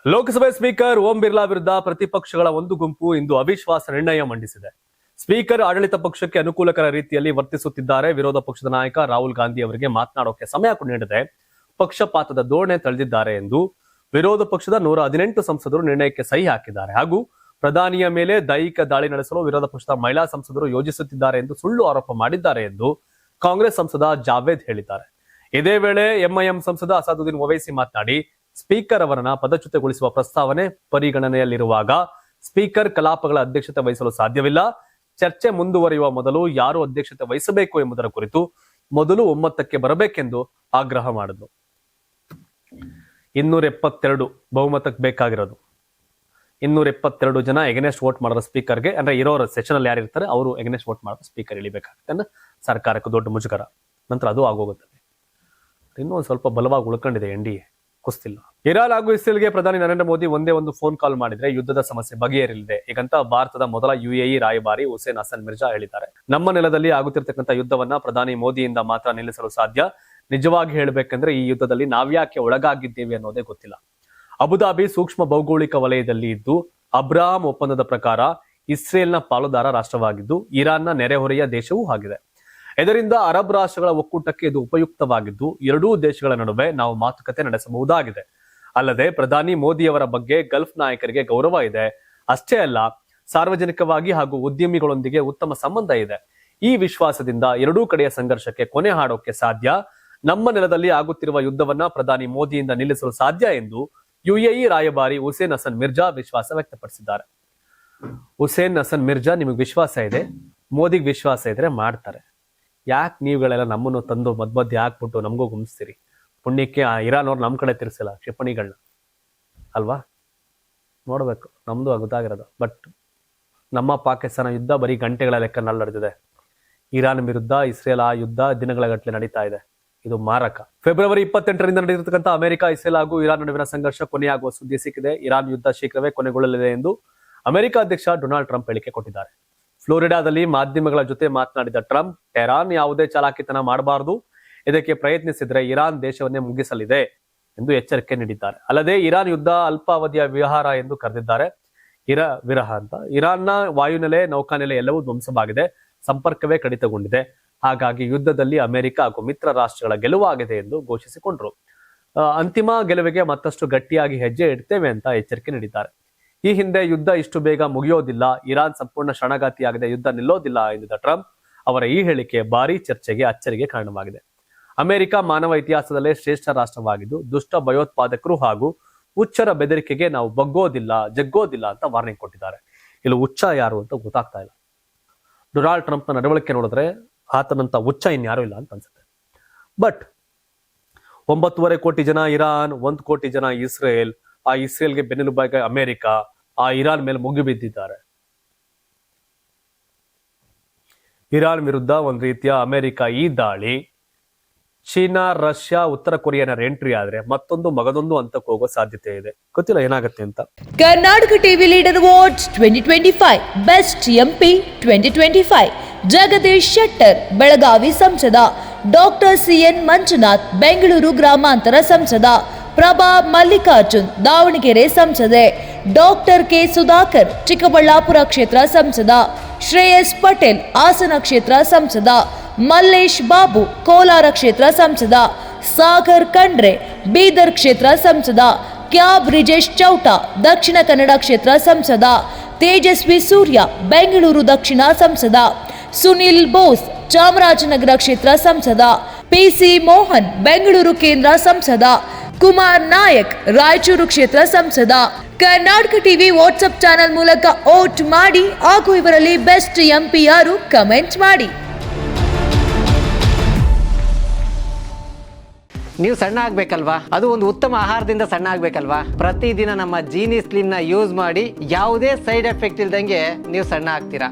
ಲೋಕಸಭೆ speaker Om Birla ವಿರುದ್ಧ ಪ್ರತಿಪಕ್ಷಗಳ ಒಂದು ಗುಂಪು ಇಂದು ಅವಿಶ್ವಾಸ ನಿರ್ಣಯ ಮಂಡಿಸಿದೆ. ಸ್ಪೀಕರ್ ಆಡಳಿತ ಪಕ್ಷಕ್ಕೆ ಅನುಕೂಲಕರ ರೀತಿಯಲ್ಲಿ ವರ್ತಿಸುತ್ತಿದ್ದಾರೆ. ವಿರೋಧ ಪಕ್ಷದ ನಾಯಕ ರಾಹುಲ್ ಗಾಂಧಿ ಅವರಿಗೆ ಮಾತನಾಡೋಕೆ ಸಮಯ ನೀಡದೆ ಪಕ್ಷಪಾತದ ಧೋರಣೆ ತಳೆದಿದ್ದಾರೆ ಎಂದು ವಿರೋಧ ಪಕ್ಷದ 118 ಸಂಸದರು ನಿರ್ಣಯಕ್ಕೆ ಸಹಿ ಹಾಕಿದ್ದಾರೆ. ಹಾಗೂ ಪ್ರಧಾನಿಯ ಮೇಲೆ ದೈಹಿಕ ದಾಳಿ ನಡೆಸಲು ವಿರೋಧ ಪಕ್ಷದ ಮಹಿಳಾ ಸಂಸದರು ಯೋಜಿಸುತ್ತಿದ್ದಾರೆ ಎಂದು ಸುಳ್ಳು ಆರೋಪ ಮಾಡಿದ್ದಾರೆ ಎಂದು ಕಾಂಗ್ರೆಸ್ ಸಂಸದ ಜಾವೇದ್ ಹೇಳಿದ್ದಾರೆ. ಇದೇ ವೇಳೆ ಎಂಐಎಂ ಸಂಸದ ಅಸಾದುದ್ದೀನ್ ಒವೈಸಿ ಮಾತನಾಡಿ, ಸ್ಪೀಕರ್ ಅವರನ್ನ ಪದಚ್ಯುತಗೊಳಿಸುವ ಪ್ರಸ್ತಾವನೆ ಪರಿಗಣನೆಯಲ್ಲಿರುವಾಗ ಸ್ಪೀಕರ್ ಕಲಾಪಗಳ ಅಧ್ಯಕ್ಷತೆ ವಹಿಸಲು ಸಾಧ್ಯವಿಲ್ಲ. ಚರ್ಚೆ ಮುಂದುವರಿಯುವ ಮೊದಲು ಯಾರು ಅಧ್ಯಕ್ಷತೆ ವಹಿಸಬೇಕು ಎಂಬುದರ ಕುರಿತು ಮೊದಲು ಒಮ್ಮತಕ್ಕೆ ಬರಬೇಕೆಂದು ಆಗ್ರಹ ಮಾಡಿದ್ರು. 272 ಬಹುಮತಕ್ಕೆ ಬೇಕಾಗಿರೋದು. 272 ಜನ ಎಗನೆಸ್ಟ್ ವೋಟ್ ಮಾಡಿರೋ ಸ್ಪೀಕರ್ಗೆ, ಅಂದ್ರೆ ಇರೋರ ಸೆಷನ್ ಅಲ್ಲಿ ಯಾರು ಇರ್ತಾರೆ ಅವರು ಎಗನೆಸ್ಟ್ ವೋಟ್ ಮಾಡಿರೋ ಸ್ಪೀಕರ್ ಇಳಿಬೇಕಾಗುತ್ತೆ ಅಂದ್ರೆ ಸರ್ಕಾರಕ್ಕೆ ದೊಡ್ಡ ಮುಜುಗರ. ನಂತರ ಅದು ಆಗೋಗುತ್ತದೆ. ಇನ್ನೂ ಒಂದು ಸ್ವಲ್ಪ ಬಲವಾಗಿ ಉಳ್ಕೊಂಡಿದೆ NDA, ಕುಸ್ತಿಲ್ಲ. ಇರಾನ್ ಹಾಗೂ ಇಸ್ರೇಲ್ಗೆ ಪ್ರಧಾನಿ ನರೇಂದ್ರ ಮೋದಿ ಒಂದೇ ಒಂದು ಫೋನ್ ಕಾಲ್ ಮಾಡಿದ್ರೆ ಯುದ್ಧದ ಸಮಸ್ಯೆ ಬಗೆಹರಿಲಿದೆ. ಈಗಂತ ಭಾರತದ ಮೊದಲ UAE ರಾಯಭಾರಿ ಹುಸೇನ್ ಹಸನ್ ಮಿರ್ಜಾ ಹೇಳಿದ್ದಾರೆ. ನಮ್ಮ ನೆಲದಲ್ಲಿ ಆಗುತ್ತಿರ್ತಕ್ಕಂಥ ಯುದ್ಧವನ್ನ ಪ್ರಧಾನಿ ಮೋದಿಯಿಂದ ಮಾತ್ರ ನಿಲ್ಲಿಸಲು ಸಾಧ್ಯ. ನಿಜವಾಗಿ ಹೇಳಬೇಕಂದ್ರೆ ಈ ಯುದ್ಧದಲ್ಲಿ ನಾವ್ಯಾಕೆ ಒಳಗಾಗಿದ್ದೇವೆ ಅನ್ನೋದೇ ಗೊತ್ತಿಲ್ಲ. ಅಬುದಾಬಿ ಸೂಕ್ಷ್ಮ ಭೌಗೋಳಿಕ ವಲಯದಲ್ಲಿ ಇದ್ದು ಅಬ್ರಹಾಂ ಒಪ್ಪಂದದ ಪ್ರಕಾರ ಇಸ್ರೇಲ್ನ ಪಾಲುದಾರ ರಾಷ್ಟ್ರವಾಗಿದ್ದು ಇರಾನ್ನ ನೆರೆಹೊರೆಯ ದೇಶವೂ ಆಗಿದೆ. ಇದರಿಂದ ಅರಬ್ ರಾಷ್ಟ್ರಗಳ ಒಕ್ಕೂಟಕ್ಕೆ ಇದು ಉಪಯುಕ್ತವಾಗಿದ್ದು ಎರಡೂ ದೇಶಗಳ ನಡುವೆ ನಾವು ಮಾತುಕತೆ ನಡೆಸಬಹುದಾಗಿದೆ. ಅಲ್ಲದೆ ಪ್ರಧಾನಿ ಮೋದಿಯವರ ಬಗ್ಗೆ ಗಲ್ಫ್ ನಾಯಕರಿಗೆ ಗೌರವ ಇದೆ. ಅಷ್ಟೇ ಅಲ್ಲ, ಸಾರ್ವಜನಿಕವಾಗಿ ಹಾಗೂ ಉದ್ಯಮಿಗಳೊಂದಿಗೆ ಉತ್ತಮ ಸಂಬಂಧ ಇದೆ. ಈ ವಿಶ್ವಾಸದಿಂದ ಎರಡೂ ಕಡೆಯ ಸಂಘರ್ಷಕ್ಕೆ ಕೊನೆ ಹಾಡೋಕೆ ಸಾಧ್ಯ. ನಮ್ಮ ನೆಲದಲ್ಲಿ ಆಗುತ್ತಿರುವ ಯುದ್ಧವನ್ನ ಪ್ರಧಾನಿ ಮೋದಿಯಿಂದ ನಿಲ್ಲಿಸಲು ಸಾಧ್ಯ ಎಂದು UAE ರಾಯಭಾರಿ ಹುಸೇನ್ ಹಸನ್ ಮಿರ್ಜಾ ವಿಶ್ವಾಸ ವ್ಯಕ್ತಪಡಿಸಿದ್ದಾರೆ. ಹುಸೇನ್ ಹಸನ್ ಮಿರ್ಜಾ, ನಿಮಗೆ ವಿಶ್ವಾಸ ಇದೆ, ಮೋದಿಗೆ ವಿಶ್ವಾಸ ಇದ್ರೆ ಮಾಡ್ತಾರೆ. ಯಾಕೆ ನೀವುಗಳೆಲ್ಲ ನಮ್ಮನ್ನು ತಂದು ಮಧ್ಯ ಹಾಕ್ಬಿಟ್ಟು ನಮಗೂ ಗುಮ್ಸ್ತೀರಿ? ಪುಣ್ಯಕ್ಕೆ ಇರಾನ್ ಅವ್ರು ನಮ್ಮ ಕಡೆ ತಿರ್ಸಿಲ್ಲ ಕ್ಷಿಪಣಿಗಳನ್ನ ಅಲ್ವಾ? ನೋಡ್ಬೇಕು, ನಮ್ದು ಗೊತ್ತಾಗಿರೋದು. ಬಟ್ ನಮ್ಮ ಪಾಕಿಸ್ತಾನ ಯುದ್ಧ ಬರೀ ಗಂಟೆಗಳ ಲೆಕ್ಕನಲ್ಲಿ ನಡೆದಿದೆ. ಇರಾನ್ ವಿರುದ್ಧ ಇಸ್ರೇಲ್ ಆ ಯುದ್ಧ ದಿನಗಳ ಗಟ್ಟಲೆ ನಡೀತಾ ಇದೆ. ಇದು ಮಾರಕ. ಫೆಬ್ರವರಿ 28ರಿಂದ ನಡೆದಿರತಕ್ಕಂಥ ಅಮೆರಿಕ, ಇಸ್ರೇಲ್ ಹಾಗೂ ಇರಾನ್ ನಡುವಿನ ಸಂಘರ್ಷ ಕೊನೆಯಾಗುವ ಸುದ್ದಿ ಸಿಕ್ಕಿದೆ. ಇರಾನ್ ಯುದ್ಧ ಶೀಘ್ರವೇ ಕೊನೆಗೊಳ್ಳಲಿದೆ ಎಂದು ಅಮೆರಿಕ ಅಧ್ಯಕ್ಷ ಡೊನಾಲ್ಡ್ ಟ್ರಂಪ್ ಹೇಳಿಕೆ ಕೊಟ್ಟಿದ್ದಾರೆ. ಫ್ಲೋರಿಡಾದಲ್ಲಿ ಮಾಧ್ಯಮಗಳ ಜೊತೆ ಮಾತನಾಡಿದ ಟ್ರಂಪ್, ಟೆಹರಾನ್ ಯಾವುದೇ ಚಾಲಾಕಿತನ ಮಾಡಬಾರದು, ಇದಕ್ಕೆ ಪ್ರಯತ್ನಿಸಿದ್ರೆ ಇರಾನ್ ದೇಶವನ್ನೇ ಮುಗಿಸಲಿದೆ ಎಂದು ಎಚ್ಚರಿಕೆ ನೀಡಿದ್ದಾರೆ. ಅಲ್ಲದೆ ಇರಾನ್ ಯುದ್ಧ ಅಲ್ಪಾವಧಿಯ ವಿಹಾರ ಎಂದು ಕರೆದಿದ್ದಾರೆ. ವಿರಹ ಅಂತ. ಇರಾನ್ನ ವಾಯುನೆಲೆ, ನೌಕಾನೆಲೆ ಎಲ್ಲವೂ ಧ್ವಂಸವಾಗಿದೆ, ಸಂಪರ್ಕವೇ ಕಡಿತಗೊಂಡಿದೆ. ಹಾಗಾಗಿ ಯುದ್ಧದಲ್ಲಿ ಅಮೆರಿಕ ಹಾಗೂ ಮಿತ್ರ ರಾಷ್ಟ್ರಗಳ ಗೆಲುವಾಗಿದೆ ಎಂದು ಘೋಷಿಸಿಕೊಂಡ್ರು. ಅಂತಿಮ ಗೆಲುವಿಗೆ ಮತ್ತಷ್ಟು ಗಟ್ಟಿಯಾಗಿ ಹೆಜ್ಜೆ ಇಡ್ತೇವೆ ಅಂತ ಎಚ್ಚರಿಕೆ ನೀಡಿದ್ದಾರೆ. ಈ ಹಿಂದೆ ಯುದ್ಧ ಇಷ್ಟು ಬೇಗ ಮುಗಿಯೋದಿಲ್ಲ, ಇರಾನ್ ಸಂಪೂರ್ಣ ಶರಣಾಗತಿಯಾಗಿದೆ, ಯುದ್ಧ ನಿಲ್ಲೋದಿಲ್ಲ ಎಂದಿದ್ದ ಟ್ರಂಪ್ ಅವರ ಈ ಹೇಳಿಕೆ ಭಾರೀ ಚರ್ಚೆಗೆ, ಅಚ್ಚರಿಗೆ ಕಾರಣವಾಗಿದೆ. ಅಮೆರಿಕ ಮಾನವ ಇತಿಹಾಸದಲ್ಲೇ ಶ್ರೇಷ್ಠ ರಾಷ್ಟ್ರವಾಗಿದ್ದು ದುಷ್ಟ ಭಯೋತ್ಪಾದಕರು ಹಾಗೂ ಹುಚ್ಚರ ಬೆದರಿಕೆಗೆ ನಾವು ಜಗ್ಗೋದಿಲ್ಲ ಅಂತ ವಾರ್ನಿಂಗ್ ಕೊಟ್ಟಿದ್ದಾರೆ. ಇಲ್ಲಿ ಹುಚ್ಚ ಯಾರು ಅಂತ ಗೊತ್ತಾಗ್ತಾ ಇಲ್ಲ. ಡೊನಾಲ್ಡ್ ಟ್ರಂಪ್ನ ನಡವಳಿಕೆ ನೋಡಿದ್ರೆ ಆತನಂತ ಹುಚ್ಚ ಇನ್ಯಾರೂ ಇಲ್ಲ ಅಂತ ಅನ್ಸುತ್ತೆ. ಬಟ್ 9.5 ಕೋಟಿ ಜನ ಇರಾನ್, 1 ಕೋಟಿ ಜನ ಇಸ್ರೇಲ್, ಆ ಇಸ್ರೇಲ್ಗೆ ಬೆನ್ನೆಲುಬಾಗಿ ಅಮೆರಿಕ, ಆ ಇರಾನ್ ಮೇಲೆ ಮುಗಿಬಿದ್ದಿದ್ದಾರೆ. ಇರಾನ್ ವಿರುದ್ಧ ಒಂದು ರೀತಿಯ ಅಮೆರಿಕ ಈ ದಾಳಿ, ಚೀನಾ, ರಷ್ಯಾ, ಉತ್ತರ ಕೊರಿಯಾನ ಎಂಟ್ರಿ ಆದ್ರೆ ಮತ್ತೊಂದು ಮಗದೊಂದು ಹಂತಕ್ಕೆ ಹೋಗೋ ಸಾಧ್ಯತೆ ಇದೆ. ಗೊತ್ತಿಲ್ಲ ಏನಾಗುತ್ತೆ ಅಂತ. Karnataka TV leader awards 2025 best MP 2025 Jagadish Shettar Belagavi ಸಂಸದ, ಡಾಕ್ಟರ್ CN ಮಂಜುನಾಥ್ ಬೆಂಗಳೂರು ಗ್ರಾಮಾಂತರ ಸಂಸದ, ಪ್ರಭಾ ಮಲ್ಲಿಕಾರ್ಜುನ್ ದಾವಣಗೆರೆ ಸಂಸದೆ, ಡಾಕ್ಟರ್ K ಸುಧಾಕರ್ ಚಿಕ್ಕಬಳ್ಳಾಪುರ ಕ್ಷೇತ್ರ ಸಂಸದ, ಶ್ರೇಯಸ್ ಪಟೇಲ್ ಹಾಸನ ಕ್ಷೇತ್ರ ಸಂಸದ, ಮಲ್ಲೇಶ್ ಬಾಬು ಕೋಲಾರ ಕ್ಷೇತ್ರ ಸಂಸದ, ಸಾಗರ್ ಖಂಡ್ರೆ ಬೀದರ್ ಕ್ಷೇತ್ರ ಸಂಸದ, ಕ್ಯಾಬ್ ಬ್ರಿಜೇಶ್ ಚೌಟಾ ದಕ್ಷಿಣ ಕನ್ನಡ ಕ್ಷೇತ್ರ ಸಂಸದ, ತೇಜಸ್ವಿ ಸೂರ್ಯ ಬೆಂಗಳೂರು ದಕ್ಷಿಣ ಸಂಸದ, ಸುನಿಲ್ ಬೋಸ್ ಚಾಮರಾಜನಗರ ಕ್ಷೇತ್ರ ಸಂಸದ, PC ಮೋಹನ್ ಬೆಂಗಳೂರು ಕೇಂದ್ರ ಸಂಸದ, ಕುಮಾರ್ ನಾಯಕ್ ರಾಯಚೂರು ಕ್ಷೇತ್ರ ಸಂಸದ. ಕರ್ನಾಟಕ ಟಿವಿ ವಾಟ್ಸ್ಆಪ್ ಚಾನೆಲ್ ಮೂಲಕ ವೋಟ್ ಮಾಡಿ ಹಾಗೂ ಇವರಲ್ಲಿ ಬೆಸ್ಟ್ MP ಯಾರು ಕಮೆಂಟ್ ಮಾಡಿ. ನೀವು ಸಣ್ಣ ಆಗ್ಬೇಕಲ್ವಾ? ಅದು ಒಂದು ಉತ್ತಮ ಆಹಾರದಿಂದ ಸಣ್ಣ ಆಗ್ಬೇಕಲ್ವಾ? ಪ್ರತಿದಿನ ನಮ್ಮ ಜೀನಿ ಸ್ಲಿಮ್ನ ಯೂಸ್ ಮಾಡಿ ಯಾವುದೇ ಸೈಡ್ ಎಫೆಕ್ಟ್ ಇಲ್ದಂಗೆ ನೀವು ಸಣ್ಣ ಆಗ್ತೀರಾ.